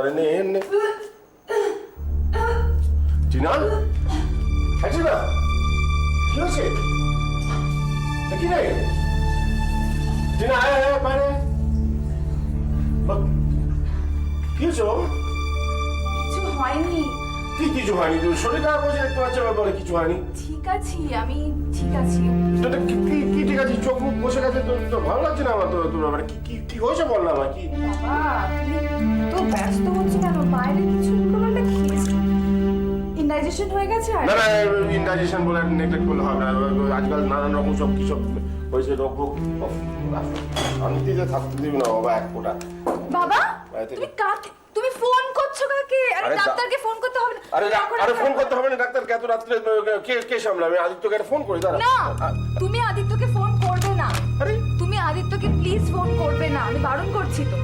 আরে নে নে টিনা, টিনা কি হয়েছে? কি রে টিনা, আয় আয় বাইরে। কি হয়েছে বাবা? কিছু হয়নি। কি কিছু হয়নি? তুই শরীর খারাপ হয়েছে দেখতে পাচ্ছি, বলে কিছু হয়নি। ঠিক আছি, আমি ঠিক আছি। তোটা কি কি ঠিক আছে? চোখ মুখ বসে গেছে, তোর ভালো লাগছে না আমার? তোর মানে কি কি কি হয়েছে বল না আমার। কি বাবা, তুমি তো ব্যস্ত হচ্ছে কেন? বাইরে কিছু কোনো একটা খেয়েছি, ইনডাইজেশন হয়ে গেছে। আর না না, ইনডাইজেশন বলে নেগলেক্ট করলে হবে না। আজকাল নানান রকম সব কিছু হয়েছে, রোগ ফোগ। শান্তিতে থাকতে দিবি না বাবা এক ফোঁটা। বাবা, তুমি কাকে, তুমি ফোন করছো কাকে? আরে আরে ডাক্তারকে ফোন করতে হবে না। আরে ফোন করতে হবে না ডাক্তার, এত রাত্রে কে সামলাবে? আদিত্যকে একটা ফোন করি দাঁড়া। না, তুমি আদিত্যকে ফোন করবে না। আরে তুমি আদিত্যকে প্লিজ ফোন করবে না, আমি বারণ করছি তো।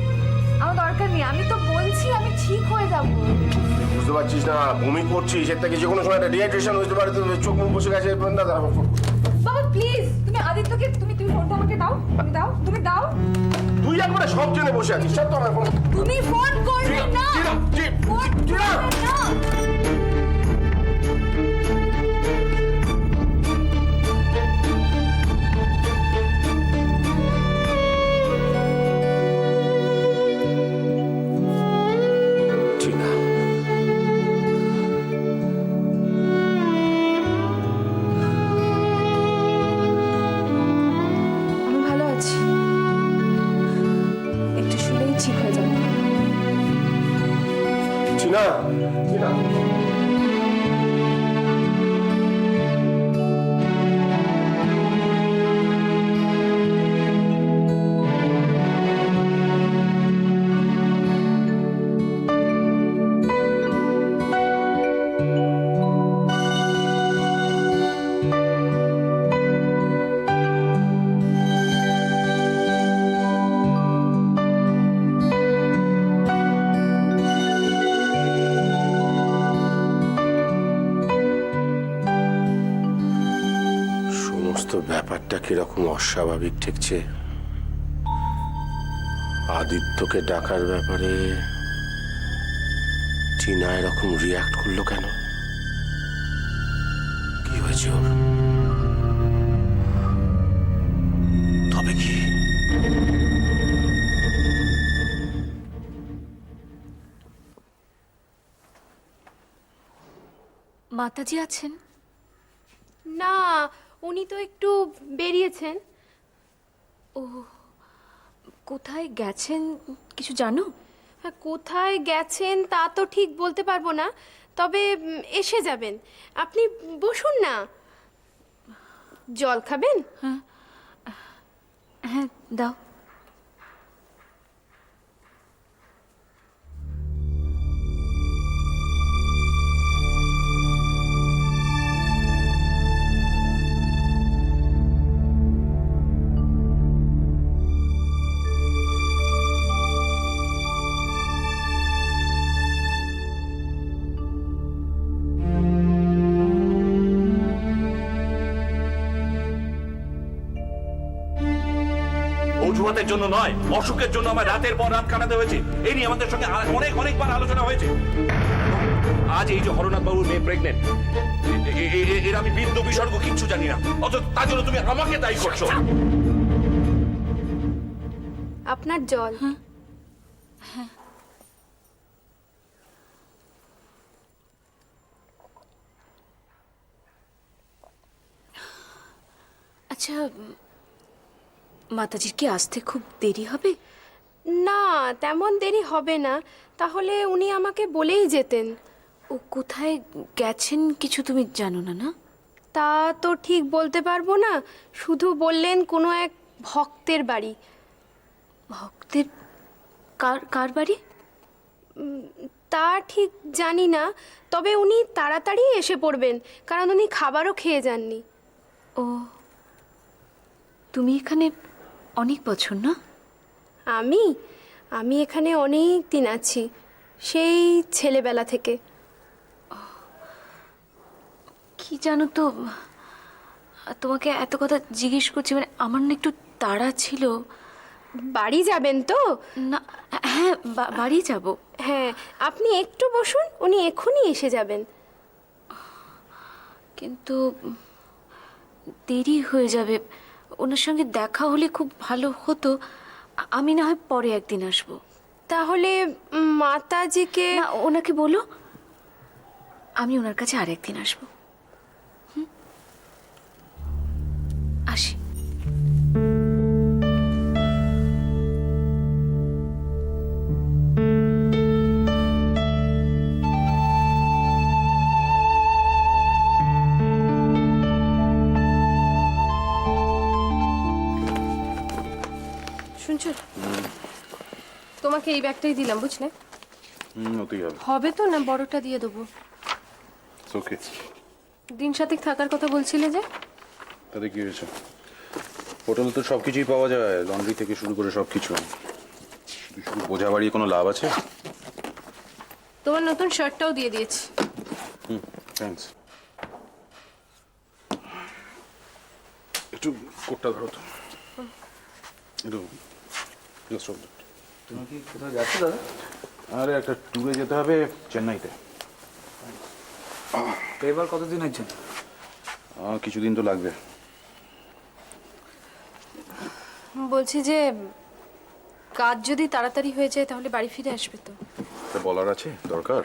আমার দরকার নেই, আমি তো বলছি আমি ঠিক হয়ে যাব। বুঝতে পারছিস না, বমি করছিস, এর থেকে যে কোনো সময় একটা ডিহাইড্রেশন হতে পারে, তো চোখ মুখ বসে গেছে না। দাঁড়া ফোন। বাবা প্লিজ, তুমি আদিত্যকে তুমি ফোনটা আমাকে দাও, তুমি দাও। তুই একবারে সব জেনে বসে আছিস, সব তো আমার ফোন। তুমি ফোন করবে না, ফোন করবে না। আমি ভালো আছি, একটু শুলেই ঠিক হয়ে যাবে। টিনা, টিনা। সমস্ত ব্যাপারটা কিরকম অস্বাভাবিক ঠেকছে। আদিত্যকে ডাকার ব্যাপারে টিনা এরকম রিয়াক্ট করলো কেন? কি হয়েছে ওর? তবে কি মাতাজি আছেন? না, উনি তো একটু বেরিয়েছেন। ও, কোথায় গেছেন কিছু জানো? হ্যাঁ, কোথায় গেছেন তা তো ঠিক বলতে পারবো না, তবে এসে যাবেন। আপনি বসুন না। জল খাবেন? হ্যাঁ দাও। অজুহাতের জন্য নয়, অসুখের জন্য আমার রাতের পর রাত কাটাতে হয়েছে। এই নিয়ে আমাদের সঙ্গে অনেকবার আলোচনা হয়েছে। আজ এই যে হরনাথ বাবুর মেয়ে প্রেগনেন্ট, এর আমি বিন্দু বিসর্গ কিচ্ছু জানি না, অথচ তার জন্য তুমি আমাকে দায়ী করছো। আপনার জল। আচ্ছা, মাতাজির কি আসতে খুব দেরি হবে? না, তেমন দেরি হবে না, তাহলে উনি আমাকে বলেই যেতেন। ও কোথায় গেছেন কিছু তুমি জানো না? না, তা তো ঠিক বলতে পারবো না, শুধু বললেন কোনো এক ভক্তের বাড়ি। ভক্তের? কার বাড়ি? তা ঠিক জানি না, তবে উনি তাড়াতাড়ি এসে পড়বেন, কারণ উনি খাবারও খেয়ে যাননি। ও, তুমি এখানে অনেক বছর? না, আমি এখানে অনেক দিন আছি, সেই ছেলেবেলা থেকে। কি জানো তো, তোমাকে এত কথা জিজ্ঞেস করছি, মানে আমার না একটু তাড়া ছিল। বাড়ি যাবেন তো? না, হ্যাঁ বাড়ি যাব। হ্যাঁ, আপনি একটু বসুন, উনি এক্ষুনি এসে যাবেন। কিন্তু দেরি হয়ে যাবে, ওনার সঙ্গে দেখা হলে খুব ভালো হতো। আমি না হয় পরে একদিন আসবো। তাহলে মাতাজিকে... না, ওনাকে বলো আমি ওনার কাছে আরেকদিন আসবো। আসি। শুনছো, তোমাকে এই ব্যাগটাই দিলাম, বুঝলে? ওতেই হবে। হবে তো না বড়টা দিয়ে দেবো? ওকে। দিন সাথেক থাকার কথা বলছিলে যে? তাতে কি হয়েছে? হোটেলে তো সব কিছুই পাওয়া যায়, লন্ড্রি থেকে শুরু করে সব কিছু। শুধু বোঝা বাড়িয়ে কোনো লাভ আছে? তোমার নতুন শার্টটাও দিয়ে দিয়েছি। থ্যাঙ্কস। একটু কোটটা ধরো তো। একটু তুমি কি কোথাও যাচ্ছ দাদা? আরে একটা ট্যুরে যেতে হবে চেন্নাইতে। তো এবার কতদিনের জন্য? কিছুদিন তো লাগবে। বলছি যে কাজ যদি তাড়াতাড়ি হয়ে যায় তাহলে বাড়ি ফিরে আসবে তো? তা বলার আছে, দরকার।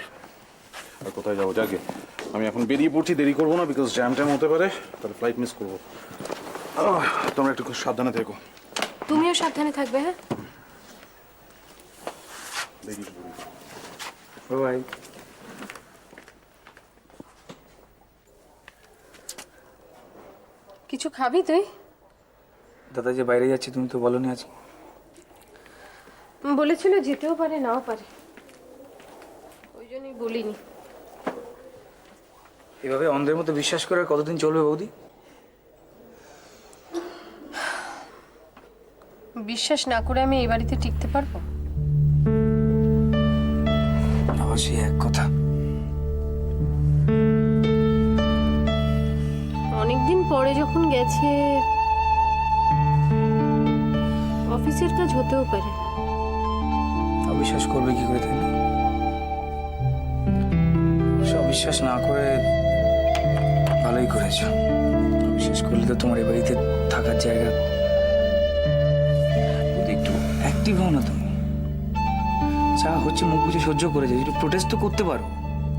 আর কোথায় যাবো? যাকে আমি এখন বেরিয়ে পড়ছি, দেরি করবো না, বিকজ জ্যাম ট্যাম হতে পারে, তাহলে ফ্লাইট মিস করবো। তোমরা একটু সাবধানে থেকো। তুমিও সাবধানে থাকবে। হ্যাঁ, বেরিয়ে পড়ি। বাই। কিছু খাবি তুই? দাদা যে বাইরে যাচ্ছে তুমি তো বলনি আজ। বলেছিল যেতেও পারে নাও পারে, ওই জন্যই বলিনি। এভাবে অন্ধের মতো বিশ্বাস করে আর কতদিন চলবে বৌদি? বিশ্বাস না করে আমি এই বাড়িতে টিকতে পারবো? আবার সেই এক কথা। অনেকদিন পরে যখন গেছে, অফিসের কাজ হতেও পারে। অবিশ্বাস করবে কি করে, তাই না? সে অবিশ্বাস না করে ভালোই করেছ। অবিশ্বাস করলে তো তোমার এই বাড়িতে থাকার জায়গা। যদি একটু অ্যাক্টিভ হও না তুমি, যা হচ্ছে মুখ বুঝে সহ্য করে যায়, একটু প্রোটেস্ট তো করতে পারো,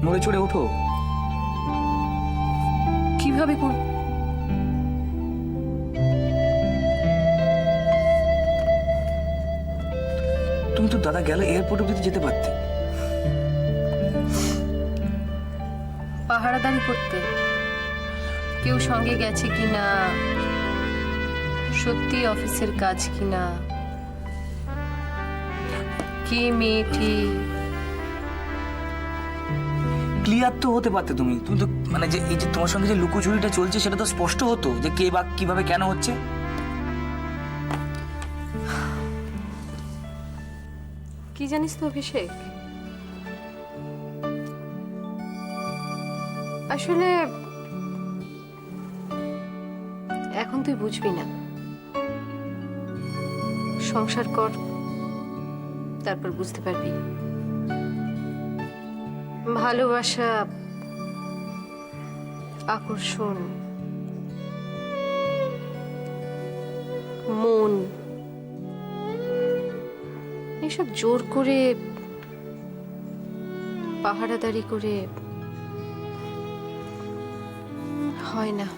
নড়ে চড়ে ওঠো। কিভাবে করব? তুমি তো দাদা গেলে এয়ারপোর্ট অব্দি যেতে পারতে। পাহারাদারি করতে কেউ সঙ্গে গেছে কিনা, সত্যি অফিসের কাজ কিনা, কে মেয়েটি, ক্লিয়ার তো হতে পারতে তুমি। তুমি তো মানে যে এই যে তোমার সঙ্গে যে লুকোচুরিটা চলছে সেটা তো স্পষ্ট হতো যে কে বা কিভাবে কেন হচ্ছে। কি জানিস তো অভিষেক, আসলে এখন তুই বুঝবি না। সংসার কর, তারপর বুঝতে পারবি। ভালোবাসা, আকর্ষণ, মন, এসব জোর করে পাহারাদারি করে হয় না।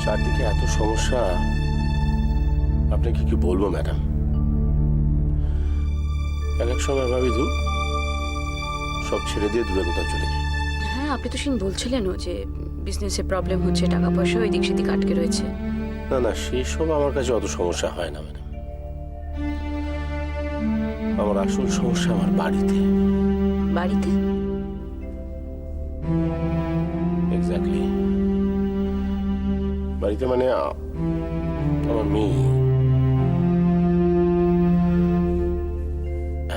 চারদিকে এত সমস্যা, আপনাকে কি বলবো ম্যাডাম। এক সময় ভাবি সব ছেড়ে দিয়ে দূরে কোথাও চলে যাই। হ্যাঁ, আপনি তো সেদিন বলছিলেনও যে বিজনেসে প্রবলেম হচ্ছে, টাকা পয়সা এদিক সেদিক আটকে রয়েছে। না না, সেই সব আমার কাছে অত সমস্যা হয় না ম্যাডাম। আমার আসল সমস্যা আমার বাড়িতে। বাড়িতে? বাড়িতে মানে আমার মেয়ে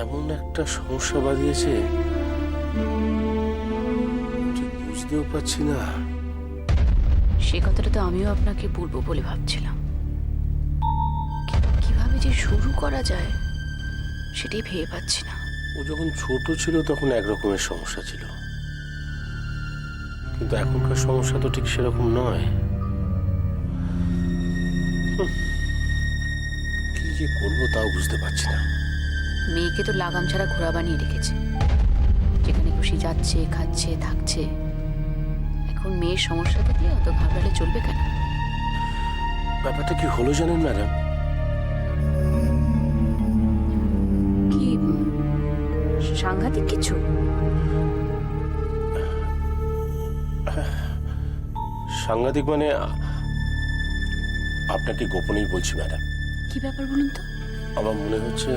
এমন একটা সমস্যা বাঁধিয়েছে ঠিক বুঝতেও পারছি না। সে কথাটা তো আমিও আপনাকে বলবো বলে ভাবছিলাম। কিভাবে যে শুরু করা যায় সেটাই ভেবে পাচ্ছি না। ও যখন ছোট ছিল তখন একরকমের সমস্যা ছিল, কিন্তু এখনকার সমস্যা তো ঠিক সেরকম নয়। কি যে করবো তাও বুঝতে পারছি না। মেয়েকে তো লাগাম ছাড়া ঘোড়া বানিয়ে রেখেছে, যেখানে খুশি যাচ্ছে, খাচ্ছে, থাকছে। এখন মেয়ের সমস্যাটা দিয়ে অত ঘাবড়ালে চলবে কেন? ব্যাপারটা কি হলো জানেন ম্যাডাম? কি সাংঘাতিক কিছু? সাংঘাতিক মানে আপনাকে গোপনেই বলছি ম্যাডাম। কি ব্যাপার বলুন তো? আমার মনে হচ্ছে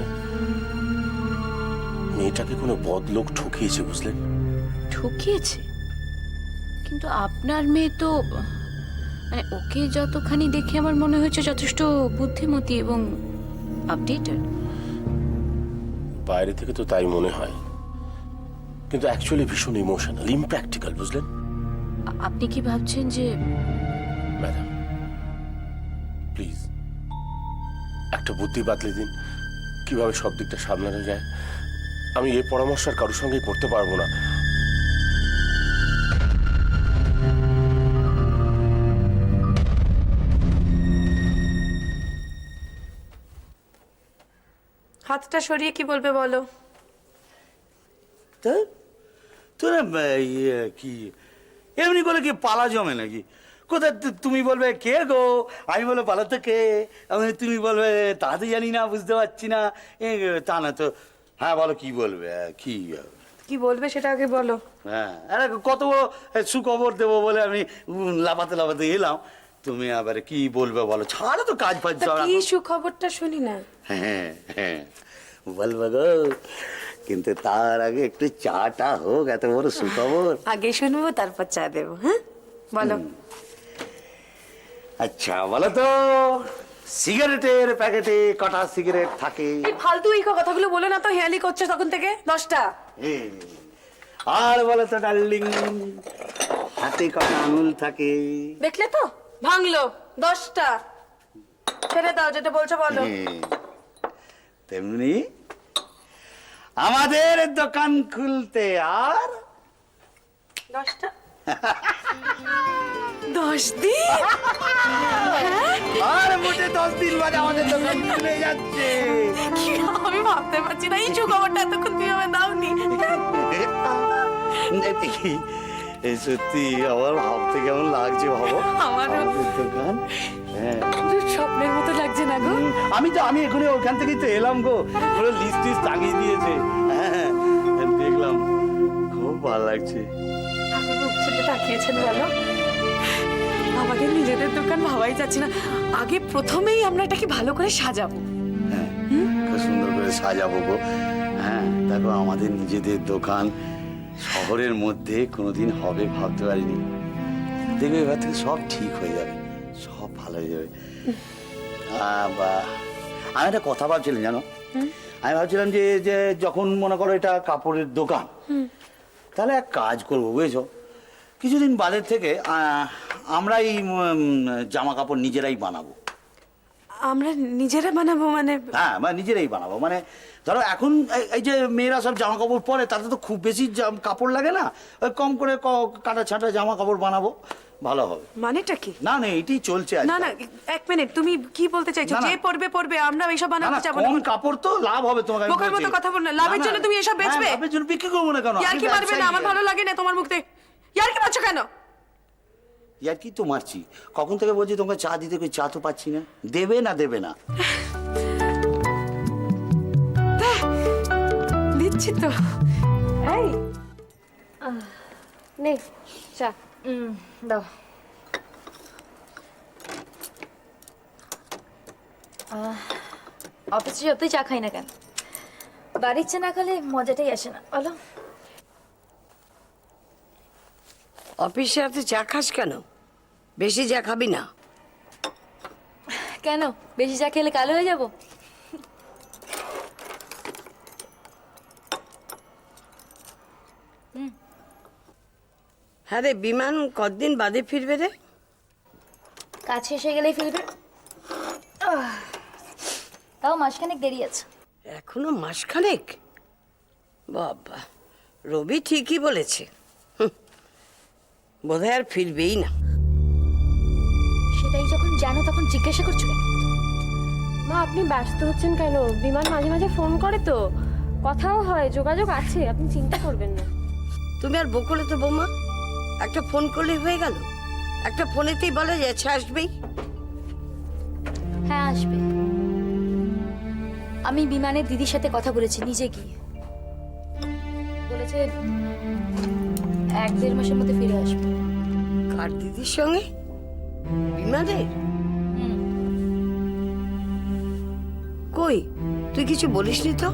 মেয়েটাকে কোনো বদলোক ঠকিয়েছে, বুঝলেন? ঠকিয়েছে? কিন্তু আপনার মেয়ে তো, মানে ওকে যতখানি দেখে আমার মনে হয়েছে যথেষ্ট বুদ্ধিমতী এবং আপডেটেড। বাইরে থেকে তো তাই মনে হয়, কিন্তু অ্যাকচুয়ালি ভীষণ ইমোশনাল, ইমপ্র্যাকটিক্যাল, বুঝলেন? আপনি কি ভাবছেন যে? ম্যাডাম প্লিজ একটা বুদ্ধি বাতলে দিন, কিভাবে সব দিকটা সামলানো যায়। আমি এই পরামর্শ আর কারোর সঙ্গেই করতে পারবো না। হাতটা সরিয়ে কি বলবে বলো? তা তোরা কি এমনি করে কি পালা জমে নাকি? কোথায় তুমি বলবে কে গো, আমি বলবো পালাতে কে, তুমি বলবে তাতে জানি না, বুঝতে পারছি না, তা না তো। হ্যাঁ বলো কি বলবে, কি কি বলবে সেটা আগে বলো। হ্যাঁ আরে কত বড় সুখবর দেবো বলে আমি লাফাতে লাফাতে এলাম, তুমি আবার কি বলবে বলো? ছাড়ো তো কাজ ফাজ। তা কি সুখবরটা শুনি না। হ্যাঁ হ্যাঁ বলবো গো, কিন্তু তার আগে একটু চাটা হোক, এত বড় সুখবর। আগে শুনবো তারপর চা দেবো। হ্যাঁ বলো। আচ্ছা বলো তো, সিগারেটের প্যাকেটে কটা সিগারেট থাকে? এই ফালতু এই কথাগুলো বলে না তো, হেয়ালি করছে তখন থেকে। 10টা। আর বলো তো ডার্লিং, হাতে কটা আঙুল থাকে? দেখলে তো ভাঙলো। 10টা। ছেড়ে দাও, যেটা বলছো বলো। তেমনি আমাদের দোকান খুলতে আর 10টা। 10 দিন। আর মোটে 10 দিন বাদে আমাদের দোকান খুলে যাচ্ছে। কি, আমি ভাবতে পারছি না এই সুখবরটা এতক্ষণ তুমি আমায় দাওনি। এই সত্যি আমার ভাবতে কেমন লাগছে ভাবো। আমারও। আমাদের দোকান, হ্যাঁ স্বপ্নের মতো লাগছে না গো। আমি এখানে ওখান থেকেই তো এলাম গো, পুরো লিস্ট টিস্ট টাঙিয়ে দিয়েছে। হ্যাঁ দেখলাম, খুব ভালো লাগছে। ছেলে তাকিয়েছেন বলো। আমাদের নিজেদের দোকান ভাবাই যাচ্ছে না। আগে প্রথমেই আমরা এটাকে ভালো করে সাজাবো। হ্যাঁ খুব সুন্দর করে সাজাবো গো। হ্যাঁ দেখো, আমাদের নিজেদের দোকান শহরের মধ্যে কোনোদিন হবে ভাবতে পারিনি। দেখবে এবার থেকে সব ঠিক হয়ে যাবে, সব ভালো হয়ে যাবে। আমি একটা কথা ভাবছিলাম জানো, আমি ভাবছিলাম যে যে যখন মনে করো এটা কাপড়ের দোকান, তাহলে এক কাজ করবো বুঝেছো, কিছুদিন বাদের থেকে আমরাই জামা কাপড় নিজেরাই বানাবো। আমরা নিজেরা বানাবো মানে? হ্যাঁ মানে নিজেরাই বানাবো, মানে ধরো এখন এই যে মেয়েরা সব জামা কাপড় পরে, তাতে তো খুব বেশি কাপড় লাগে না, ওই কম করে কাটা ছাটা জামা কাপড় বানাবো, ভালো হবে। মানেটা কি? না না এটাই চলছে। না না এক মিনিট, তুমি কি বলতে চাইছো? যে পড়বে আমরা এইসব বানাতে যাবো না? কম কাপড় তো লাভ হবে তোমাকে। বোকার মতো কথা বল না। লাভের জন্য তুমি এসব বেচবে? লাভের জন্য বিক্রি করবো না কেন? ইয়ার কি মারবে না? আমার ভালো লাগে না তোমার মুখতে ইয়ার কি মারছো কেন? ইয়ার কি তো মারছি, কখন থেকে বলছি তোমাকে চা দিতে, কই চা তো পাচ্ছি না। দেবে না দেবে না? দিচ্ছি তো। এই নে চা। দাও। অফিসে যতই চা খাই না কেন, বাড়ির চা না খেলে মজাটাই আসে না, বলো? অফিসে এত চা খাস কেন? বেশি চা খাবি না। কেন বেশি চা খেলে কালো হয়ে যাব? হ্যাঁ রে, বিমান কতদিন বাদে ফিরবে রে? কাছে এসে গেলেই ফিরবে। তাও মাসখানেক দেরি আছে। এখনো মাসখানেক? বাবা, রবি ঠিকই বলেছে। বোধহয় আর ফিরবেই না। সেটাই যখন জানো তখন জিজ্ঞাসা করছো কেন? মা আপনি ব্যস্ত হচ্ছেন কেন? বিমান মাঝে মাঝে ফোন করে তো, কথাও হয়, যোগাযোগ আছে, আপনি চিন্তা করবেন না। তুমি আর বকলে তো বৌমা, একটা ফোন করলেই হয়ে গেল। একটা ফোনেতেই বলা যাচ্ছে আসবেই। হ্যাঁ আসবে। আমি বিমানের দিদির সাথে কথা বলেছি নিজে গিয়ে। বলেছে 1-1.5 মাসের মধ্যে ফিরে আসবে। কার দিদির সঙ্গে? বিমানের? কই, তুই কিছু বলিসনি তো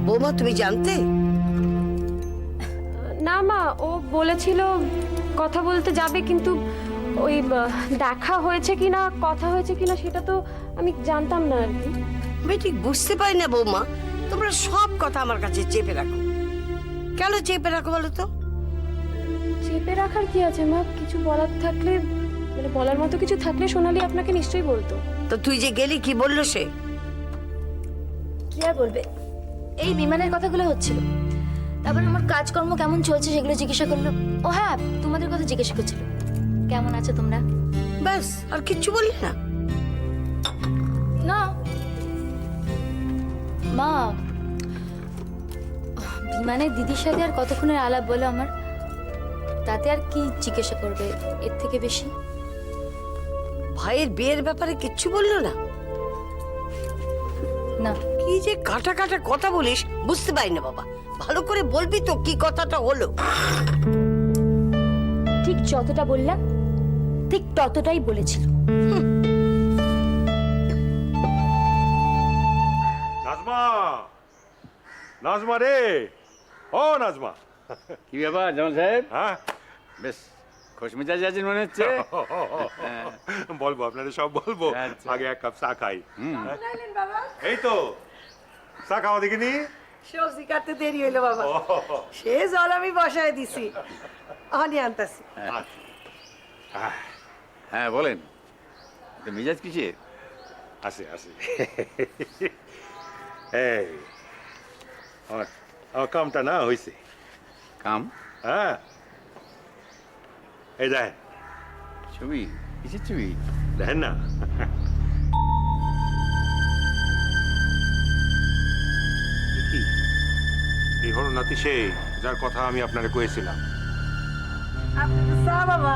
বৌমা? তুমি জানতে? না মা, ও বলেছিল কথা বলতে যাবে, কিন্তু ওই দেখা হয়েছে কিনা, কথা হয়েছে কিনা সেটা তো আমি জানতাম না আর কি। আমি ঠিক বুঝতে পারি না বৌমা, তোমরা সব কথা আমার কাছে চেপে রাখো। কেন চেপে রাখো বলো তো? চেপে রাখার কি আছে মা? কিছু বলার থাকলে, মানে বলার মতো কিছু থাকলে সোনালি আপনাকে নিশ্চয়ই বলতো। তো তুই যে গেলি, কি বললো সে? কি আর বলবে, এই বিমানের কথাগুলো হচ্ছিল। তারপর আমার কাজকর্ম কেমন চলছে সেগুলো জিজ্ঞাসা করলো। ও হ্যাঁ, তোমাদের কথা জিজ্ঞাসা করছিল, কেমন আছো তোমরা। ব্যাস, আর কিচ্ছু বললি না? না মা, বিমানের দিদির সাথে আর কতক্ষণের আলাপ বলো আমার, তাতে আর কি জিজ্ঞাসা করবে এর থেকে বেশি? ভাইয়ের বিয়ের ব্যাপারে কিচ্ছু বললো না? না। কি যে কাটা কাটা কথা বলিস, বুঝতে পারি না বাবা। ভালো করে বলবি তো কি কথাটা হলো। ঠিক যতটা বললাম ঠিক ততটাই বলেছিল। নাজমা, নাজমা রে, ও নাজমা। কি ব্যাপার জামাল সাহেব? হ্যাঁ, বেশ খোশ মেজাজ আছেন মনে হচ্ছে। বলবো আপনাদের সব বলবো। আচ্ছা। আগে এক কাপ চা খাই। এই তো চা খাওয়া দেখিনি। সবজি কাটতে দেরি হইলো বাবা, সে জল আমি বসায় দিছি, আনি আনতাছি। হ্যাঁ বলেন, তো মেজাজ কিসের? আছে আছে। এই আমার কামটা না হয়েছে। কাম? হ্যাঁ, এই দেখেন ছবি। কিসের ছবি? দেখেন না। এই হলো নাতি সেই যার কথা আমি আপনারে কয়েছিলাম। আপনি তো চা বাবা।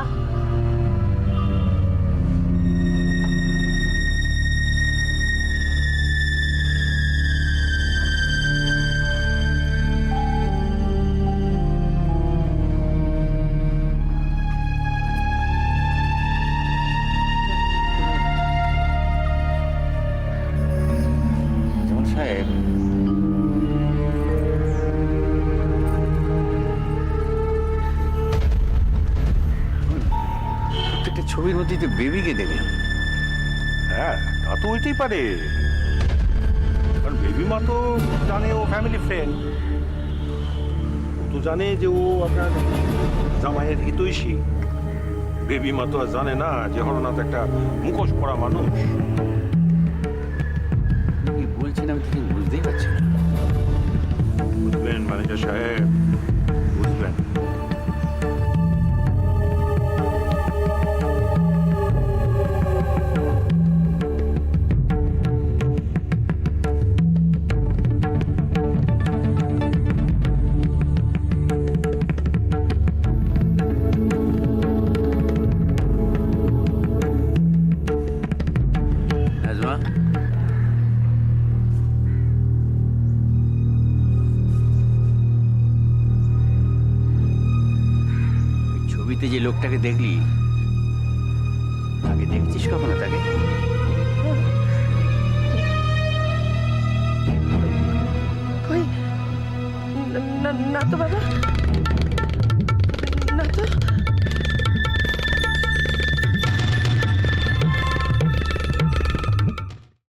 জামাল সাহেব, প্রত্যেকটা ছবির মধ্যেই তো বেবিকে দেখলাম। হ্যাঁ, তা তো হইতেই পারে, কারণ বেবি মা তো জানে ও ফ্যামিলি ফ্রেন্ড। ও তো জানে যে ও আপনার জামাইয়ের হিতৈষী। বেবি মা তো আর জানে না যে হরনাথ একটা মুখোশ পরা মানুষ। কি বলছেন আমি ঠিক বুঝতেই পারছি না। বুঝলেন ম্যানেজার সাহেব, বুঝলেন? নাজমা, ছবিতে যে লোকটাকে দেখলি, আগে দেখছিস কখনো তাকে? কই, না তো বাবা, না তো।